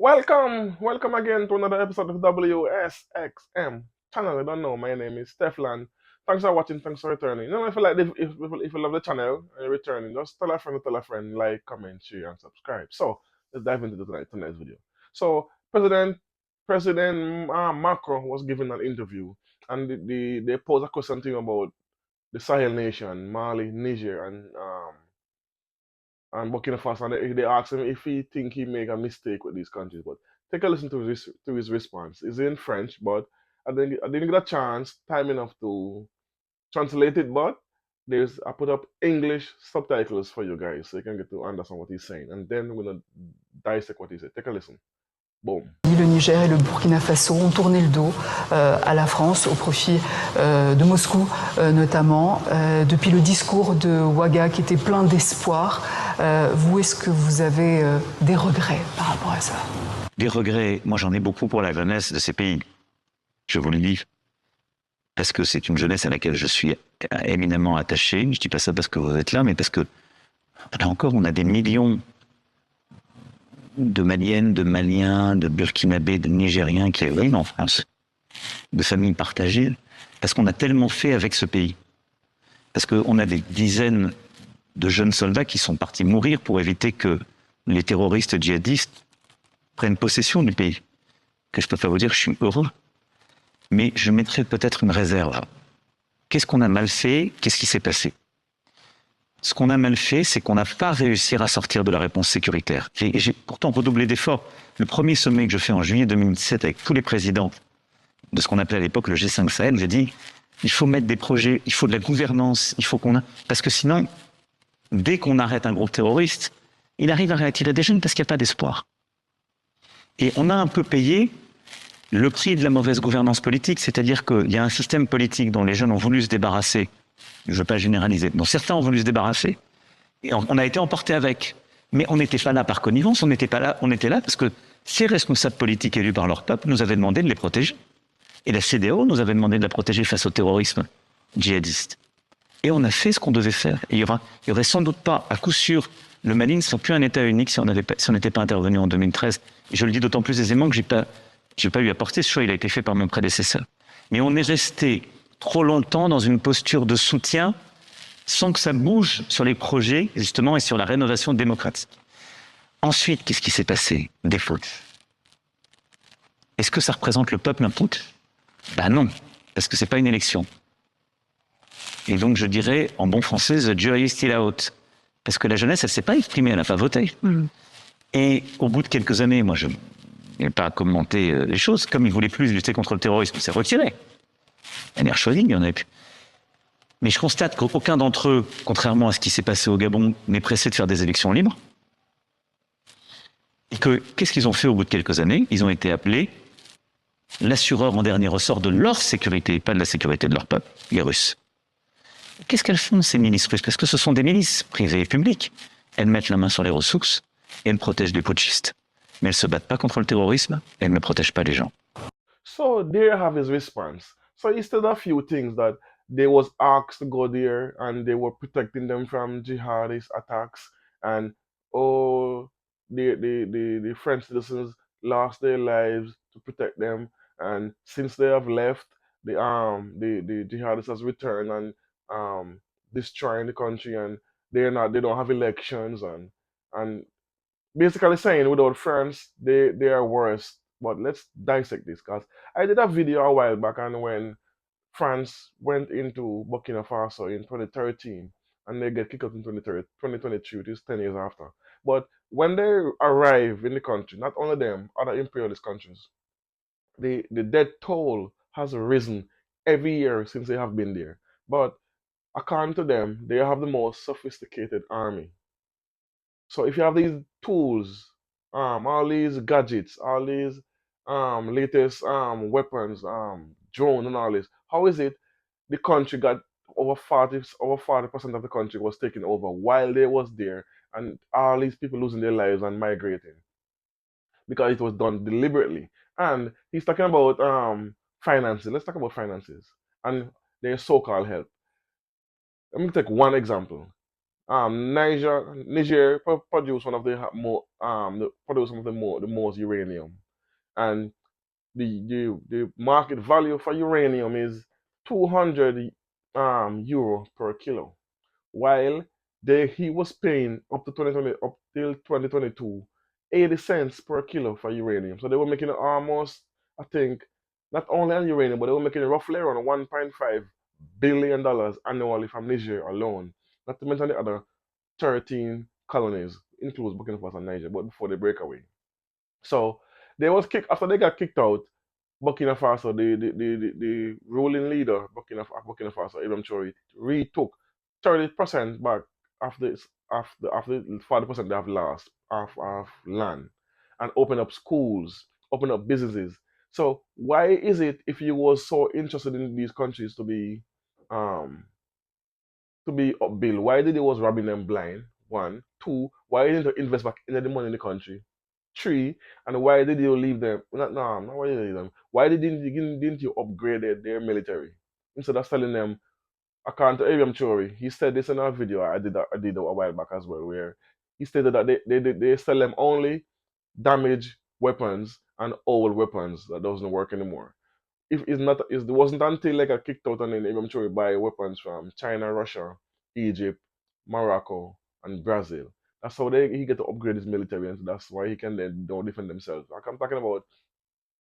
Welcome again to another episode of WSXM channel. I don't know, my name is Stefan. Thanks for watching, thanks for returning. If you like, if you love the channel and you're returning, just tell a friend, like, comment, share, and subscribe. So let's dive into tonight's video. So President Macron was given an interview, and they posed a question to him about the Sahel nation, Mali, Niger, and Burkina Faso, and they asked him if he think he make a mistake with these countries. But take a listen to his response. It's in French, but I didn't get a chance, time enough to translate it. But I put up English subtitles for you guys so you can get to understand what he's saying, and then we're gonna dissect what he said. Take a listen. Boom. Le Niger et le Burkina Faso ont tourné le dos à la France au profit de Moscou notamment. Depuis le discours de Ouaga qui était plein d'espoir, vous, est-ce que vous avez des regrets par rapport à ça? Des regrets, moi j'en ai beaucoup pour la jeunesse de ces pays, je vous le dis, parce que c'est une jeunesse à laquelle je suis éminemment attaché. Je ne dis pas ça parce que vous êtes là, mais parce que, là encore, on a des millions de Maliennes, de Maliens, de Burkinabés, de Nigériens qui vivent en France, de familles partagées, parce qu'on a tellement fait avec ce pays. Parce qu'on a des dizaines de jeunes soldats qui sont partis mourir pour éviter que les terroristes djihadistes prennent possession du pays. Que je peux pas vous dire, je suis heureux. Mais je mettrai peut-être une réserve là. Qu'est-ce qu'on a mal fait? Qu'est-ce qui s'est passé? Ce qu'on a mal fait, c'est qu'on n'a pas réussi à sortir de la réponse sécuritaire. Et j'ai pourtant redoublé d'efforts. Le premier sommet que je fais en juillet 2017 avec tous les présidents de ce qu'on appelait à l'époque le G5 Sahel, j'ai dit, il faut mettre des projets, il faut de la gouvernance, il faut qu'on a... Parce que sinon, dès qu'on arrête un groupe terroriste, il arrive à réattirer des jeunes parce qu'il n'y a pas d'espoir. Et on a un peu payé le prix de la mauvaise gouvernance politique, c'est-à-dire qu'il y a un système politique dont les jeunes ont voulu se débarrasser, je ne veux pas généraliser, dont certains ont voulu se débarrasser, et on a été emportés avec. Mais on n'était pas là par connivence, on était là parce que ces responsables politiques élus par leur peuple nous avaient demandé de les protéger. Et la CEDEAO nous avait demandé de la protéger face au terrorisme djihadiste. Et on a fait ce qu'on devait faire. Et il y aurait sans doute pas, à coup sûr, le Mali ne serait plus un État unique si on n'était pas intervenu en 2013. Et je le dis d'autant plus aisément que j'ai pas eu à porter ce choix, il a été fait par mon prédécesseur. Mais on est resté trop longtemps dans une posture de soutien sans que ça bouge sur les projets, justement, et sur la rénovation démocratique. Ensuite, qu'est-ce qui s'est passé? Des fautes. Est-ce que ça représente le peuple un putsch? Ben non, parce que c'est pas une élection. Et donc je dirais, en bon français, the jury is still out. Parce que la jeunesse, elle s'est pas exprimée, elle n'a pas voté. Et au bout de quelques années, moi je n'ai pas commenté les choses, comme ils voulaient plus lutter contre le terrorisme, c'est retiré. Il y en a choisi, il y en avait plus. Mais je constate qu'aucun d'entre eux, contrairement à ce qui s'est passé au Gabon, n'est pressé de faire des élections libres. Et qu'est-ce qu'ils ont fait au bout de quelques années? Ils ont été appelés l'assureur en dernier ressort de leur sécurité, pas de la sécurité de leur peuple, les Russes. Qu'est-ce qu'elles font, ces milices russes? Parce que ce sont des milices privées et publiques. Elles mettent la main sur les ressources et elles protègent les putschistes. Mais elles ne se battent pas contre le terrorisme et elles ne protègent pas les gens. So there you have his response. So he said a few things that they was asked to go there and they were protecting them from jihadist attacks, and oh, the French citizens lost their lives to protect them, and since they have left, the jihadists has returned and destroying the country, and they don't have elections, and basically saying without France they are worse. But let's dissect this, because I did a video a while back, and when France went into Burkina Faso in 2013 and they get kicked out in 2023, which is 10 years after. But when they arrive in the country, not only them, other imperialist countries, the death toll has risen every year since they have been there. But according to them, they have the most sophisticated army. So if you have these tools, all these gadgets, all these latest weapons, drone and all this, how is it the country got over 40% of the country was taken over while they was there, and all these people losing their lives and migrating because it was done deliberately. And he's talking about finances. Let's talk about finances and their so-called help. Let me take one example. Niger produce one of the produce some of the most uranium, and the market value for uranium is 200 euro per kilo, while he was paying up to 2020 up till 2022 80 cents per kilo for uranium. So they were making almost, I think, not only on uranium, but they were making roughly around $1.5 billion annually from Niger alone. Not to mention the other 13 colonies, includes Burkina Faso and Niger, but before they break away. So they was kicked after they got kicked out. Burkina Faso, the ruling leader, Burkina Faso, Ibrahim Traore, retook 30% back after 40% they have lost of land, and open up schools, open up businesses. So why is it, if you was so interested in these countries um to be upbuilt, why did they was robbing them blind? One, two, why didn't you invest back into the money in the country? Three, and why did you leave them? Not why did you leave them. Why didn't you upgrade their military instead of selling them? According to Abraham Chori, he said this in a video I did a while back as well, where he stated that they sell them only damaged weapons and old weapons that doesn't work anymore. If it's not, it wasn't until like I kicked out and then Abraham Chori buy weapons from China, Russia, Egypt, Morocco, and Brazil. That's how he get to upgrade his military, and that's why he can then don't defend themselves. Like I'm talking about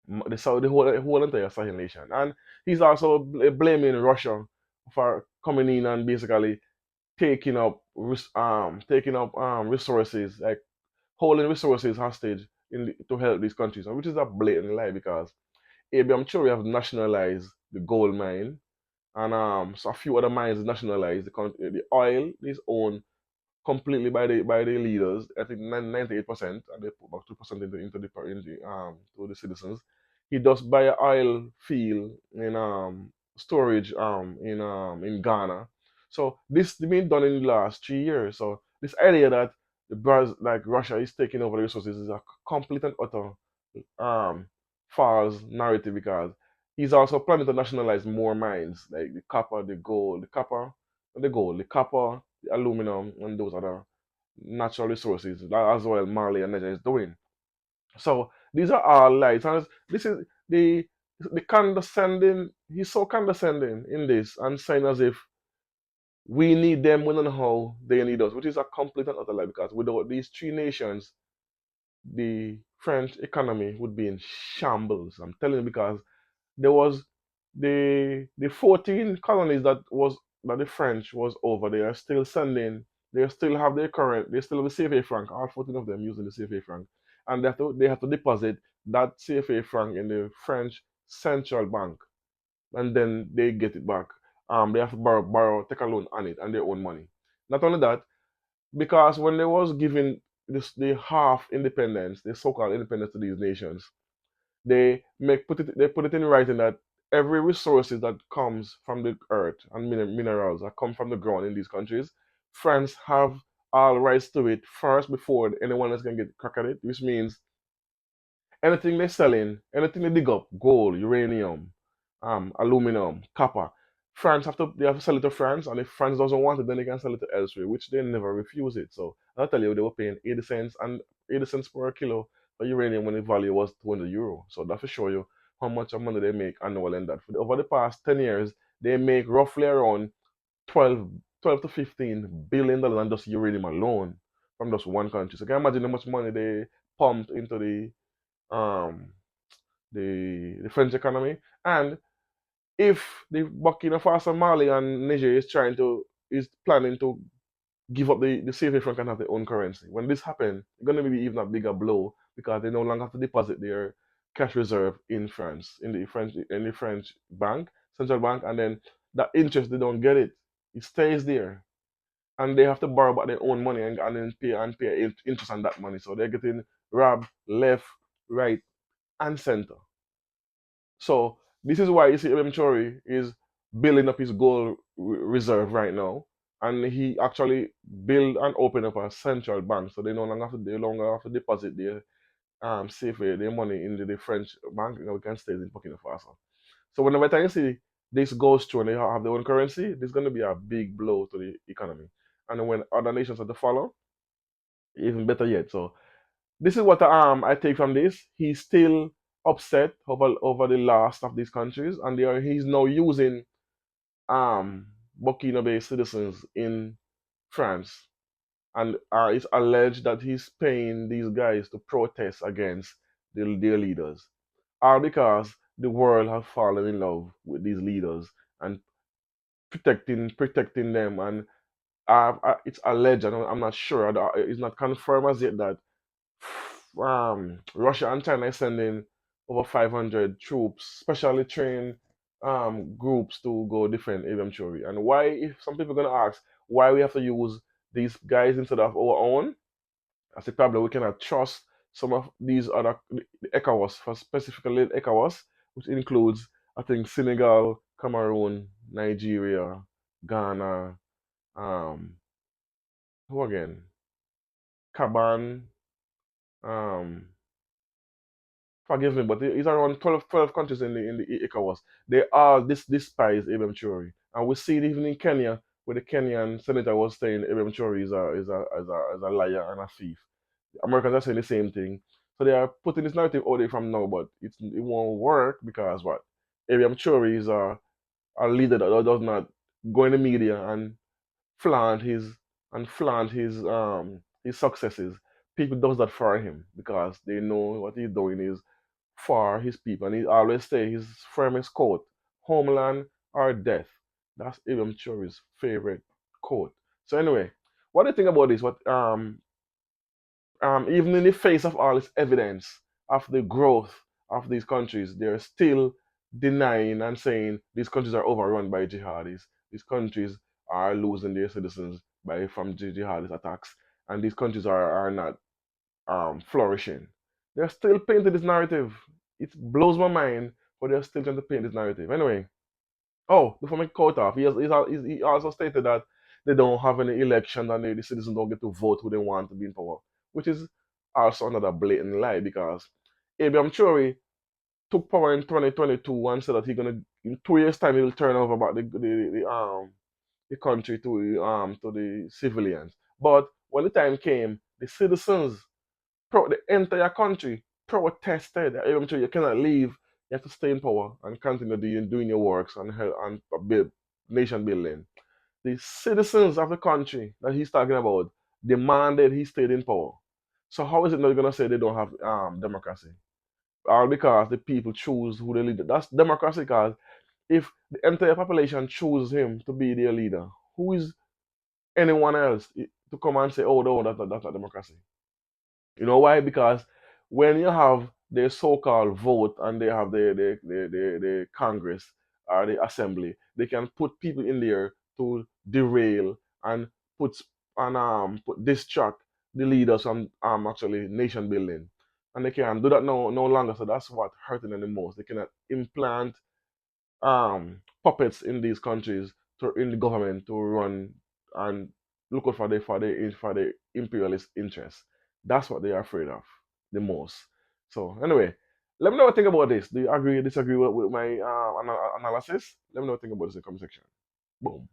the whole entire Sahel nation, and he's also blaming Russia for coming in and basically taking up resources, like holding resources hostage to help these countries, which is a blatant lie because ABM Chori have nationalized the gold mine, and so a few other mines nationalized. The oil is owned completely by the leaders. I think 98%, and they put about 2% to the citizens. He does buy an oil field in storage in Ghana. So this has been done in the last 3 years. So this idea that like Russia is taking over the resources is a complete and utter um false narrative, because he's also planning to nationalize more mines like the copper, the copper, the aluminum, and those other natural resources that as well Mali and Niger is doing. So these are all lies. And this is the condescending. He's so condescending in this and saying as if we need them, we don't know how they need us, which is a complete and utter lie, because without these three nations, the French economy would be in shambles. I'm telling you, because there was the 14 colonies that the French was over. They are still sending. They still have their current. They still have the CFA franc. All 14 of them using the CFA franc, and they have to deposit that CFA franc in the French central bank, and then they get it back. They have to take a loan on it and their own money. Not only that, because when they was giving the half independence, the so-called independence to these nations, they put it in writing that every resources that comes from the earth and minerals that come from the ground in these countries, France have all rights to it first before anyone else can get crack at it, which means anything they're selling, anything they dig up, gold, uranium, aluminum, copper, they have to sell it to France, and if France doesn't want it, then they can sell it to elsewhere, which they never refuse it. So I'll tell you, they were paying 80 cents and 80 cents per kilo for uranium when the value was 200 euro. So that will show you how much of money they make annually, and that over the past 10 years, they make roughly around 12, 12 to 15 billion dollars on just uranium alone from just one country. So can you imagine how much money they pumped into um the French economy? And if the Burkina Faso, Mali, and Niger is planning to give up the CFA franc and have their own currency, when this happens, it's going to be even a bigger blow, because they no longer have to deposit their cash reserve in France, in the French bank, central bank, and then that interest they don't get it. It stays there, and they have to borrow back their own money, and then pay interest on that money. So they're getting robbed left, right, and center. So this is why you see Ibn Chori is building up his gold reserve right now, and he actually build and open up a central bank, so they no longer have to deposit save their money into the French bank. We can stay in Burkina Faso. So whenever time you see this goes through and they have their own currency, there's going to be a big blow to the economy. and when other nations have to follow, even better yet. So this is what I take from this. He's still upset over the last of these countries, and he's now using Burkina Faso citizens in France, and it's alleged that he's paying these guys to protest against their leaders, all because the world has fallen in love with these leaders and protecting them. And it's alleged, and I'm not sure, it's not confirmed as yet, that Russia and China is sending over 500 troops, specially trained groups to go defend eventually. And why, if some people are going to ask, why we have to use these guys instead of our own? That's the problem. We cannot trust some of these other the ECOWAS, for specifically ECOWAS, which includes, I think, Senegal, Cameroon, Nigeria, Ghana, um, who again? Caban, um, forgive me, but it's around 12 countries in the ECOWAS. They all despise Ibn Chori. And we see it even in Kenya, where the Kenyan senator was saying Ibn Chori is a liar and a thief. Americans are saying the same thing. So they are putting this narrative out there from now, but it won't work because what? Abraham Chori is a leader that does not go in the media and flaunt his his successes. People does that for him because they know what he's doing is for his people. And he always say his famous quote, homeland or death. That's Ibn Chori's favorite quote. So anyway, what do you think about this? Even in the face of all this evidence of the growth of these countries, they're still denying and saying these countries are overrun by jihadis. These countries are losing their citizens by from jihadist attacks, and these countries are not flourishing. They're still painting this narrative. It blows my mind, but they're still trying to paint this narrative. Anyway, oh, before I cut off, he also stated that they don't have any election and the citizens don't get to vote who they want to be in power, which is also another blatant lie because Abraham Chori took power in 2022 and said that he's gonna in 2 years' time he will turn over about the country to the civilians. But when the time came, the citizens, the entire country protested. Eventually, you cannot leave. You have to stay in power and continue doing your works and build nation building. The citizens of the country that he's talking about demanded he stayed in power. So how is it not going to say they don't have democracy? All because the people choose who they lead. That's democracy. Because if the entire population chooses him to be their leader, who is anyone else to come and say, "Oh no, that's not democracy"? You know why? Because when you have the so-called vote and they have the Congress or the Assembly, they can put people in there to derail and put put distract the leaders from actually nation building. And they can do that no longer. So that's what hurting them the most. They cannot implant puppets in these countries to in the government to run and look out for the imperialist interests. That's what they are afraid of the most. So anyway, let me know what you think about this. Do you agree, disagree with my analysis? Let me know what you think about this in the comment section. Boom.